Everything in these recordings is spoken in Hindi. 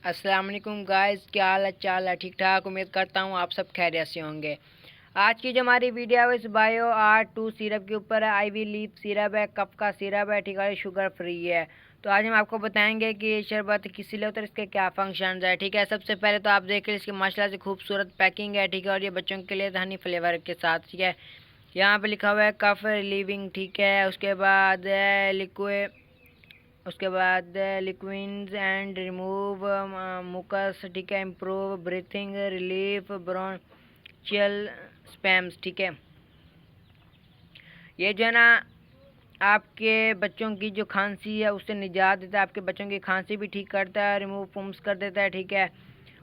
अस्सलाम वालेकुम गाइस, क्या हाल चाल है? ठीक ठाक, उम्मीद करता हूँ आप सब खैरियत से होंगे। आज की जो हमारी वीडियो है इस बायो R2 सिरप के ऊपर है। आईवी लीफ सिरप है, कप का सिरप है, ठीक है, शुगर फ्री है। तो आज हम आपको बताएंगे कि ये शरबत किस लिए होता है, इसके क्या फंक्शन है, ठीक है। सबसे पहले तो आप देख लीजिए इसकी माशाल्लाह से खूबसूरत पैकिंग है, ठीक है, और ये बच्चों के लिए हनी फ्लेवर के साथ, ठीक है। यहाँ पे लिखा हुआ है कफ रिलीविंग, ठीक है। उसके बाद लिक्विड्स एंड रिमूव मुकस, ठीक है, improve breathing, relief bronchial spams, ठीक है। ये जो है ना आपके बच्चों की जो खांसी है उससे निजात देता है, आपके बच्चों की खांसी भी ठीक करता है, रिमूव पुम्स कर देता है, ठीक है,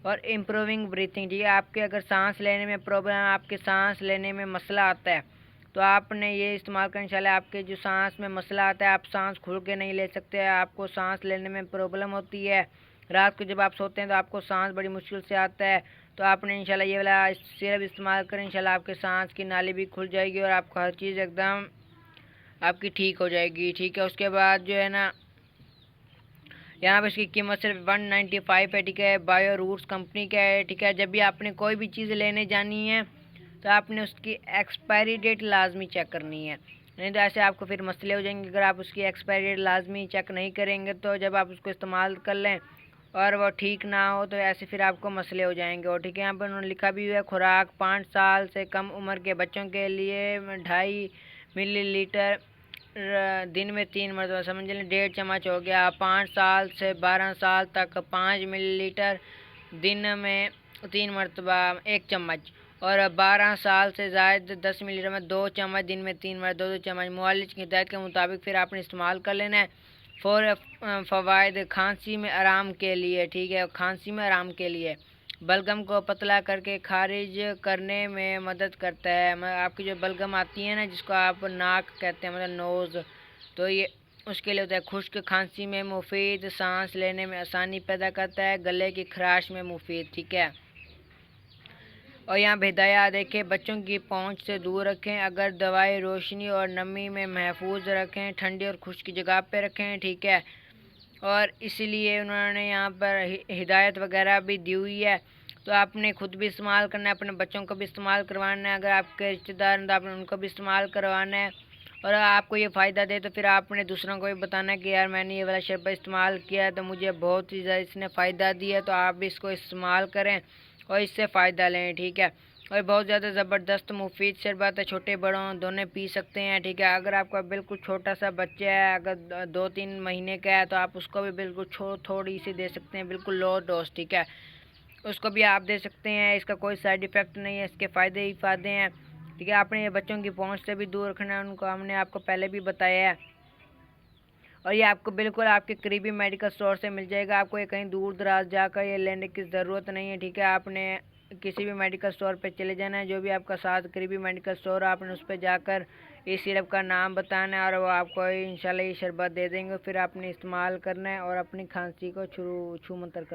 और इम्प्रूविंग ब्रीथिंग, ठीक है। आपके अगर सांस लेने में प्रॉब्लम है, आपके सांस लेने में मसला आता है, तो आपने ये इस्तेमाल कर इंशाल्लाह आपके जो सांस में मसला आता है, आप सांस खुल के नहीं ले सकते, आपको सांस लेने में प्रॉब्लम होती है, रात को जब आप सोते हैं तो आपको सांस बड़ी मुश्किल से आता है, तो आपने इंशाल्लाह ये वाला सिरप इस्तेमाल करें, इंशाल्लाह आपके सांस की नाली भी खुल जाएगी और आपको हर चीज़ एकदम आपकी ठीक हो जाएगी, ठीक है। उसके बाद जो है ना यहाँ पे इसकी कीमत सिर्फ 195 है, ठीक है। बायो रूट्स कंपनी का है, ठीक है। जब भी आपने कोई भी चीज़ लेने जानी है तो आपने उसकी एक्सपायरी डेट लाजमी चेक करनी है, नहीं तो ऐसे आपको फिर मसले हो जाएंगे। अगर आप उसकी एक्सपायरी डेट लाजमी चेक नहीं करेंगे तो जब आप उसको इस्तेमाल कर लें और वो ठीक ना हो तो ऐसे फिर आपको मसले हो जाएंगे। और ठीक है, यहाँ पर उन्होंने लिखा भी हुआ है खुराक 5 साल से कम उम्र के बच्चों के लिए 2.5 मिलीलीटर दिन में 3 मरतबा, समझ लें 1.5 चम्मच हो गया। 5 साल से 12 साल तक 5 मिलीलीटर दिन में 3 मरतबा 1 चम्मच, और 12 साल से ज़ायद 10 मिलीलीटर में 2 चम्मच, दिन में 3 मरतबा 2 चम्मच। मुअल्लिज की हिदायत के मुताबिक फिर आपने इस्तेमाल कर लेना है। फ़वाइद खांसी में आराम के लिए, ठीक है, खांसी में आराम के लिए बलगम को पतला करके खारिज करने में मदद करता है। आपकी जो बलगम आती है ना, जिसको आप नाक कहते हैं, मतलब नोज़, तो ये उसके लिए होता है। खुश्क खांसी में मुफीद, सांस लेने में आसानी पैदा करता है, गले की खराश में मुफीद, ठीक है। और यहाँ हिदायत देखें, बच्चों की पहुँच से दूर रखें, अगर दवाई रोशनी और नमी में महफूज रखें, ठंडी और खुश्क जगह पे रखें, ठीक है। और इसलिए उन्होंने यहाँ पर हिदायत वगैरह भी दी हुई है, तो आपने खुद भी इस्तेमाल करना है, अपने बच्चों को भी इस्तेमाल करवाना है, अगर आपके रिश्तेदार हैं तो आपने उनको भी इस्तेमाल करवाना है। और आपको ये फ़ायदा दे तो फिर आपने दूसरों को भी बताना है कि यार मैंने ये वाला शरबत इस्तेमाल किया है तो मुझे बहुत ही ज़्यादा इसने फ़ायदा दिया है, तो आप भी इसको इस्तेमाल करें और इससे फ़ायदा लें, ठीक है। और बहुत ज़्यादा ज़बरदस्त मुफीद शरबत है, छोटे बड़ों दोनों पी सकते हैं, ठीक है। अगर आपका बिल्कुल छोटा सा बच्चा है, अगर 2-3 महीने का है, तो आप उसको भी बिल्कुल थोड़ी सी दे सकते हैं, बिल्कुल लो डोज, ठीक है, उसको भी आप दे सकते हैं। इसका कोई साइड इफ़ेक्ट नहीं है, इसके फ़ायदे ही फ़ायदे हैं, ठीक है। आपने ये बच्चों की पहुंच से भी दूर रखना है उनको, हमने आपको पहले भी बताया है। और ये आपको बिल्कुल आपके करीबी मेडिकल स्टोर से मिल जाएगा, आपको ये कहीं दूर दराज जाकर ये लेने की ज़रूरत नहीं है, ठीक है। आपने किसी भी मेडिकल स्टोर पे चले जाना है, जो भी आपका साथ करीबी मेडिकल स्टोर है, आपने उस पर जाकर इस सिरप का नाम बताना है और वो आपको इंशाल्लाह ये शरबत दे देंगे। फिर आपने इस्तेमाल करना है और अपनी खांसी को छू मंतर कर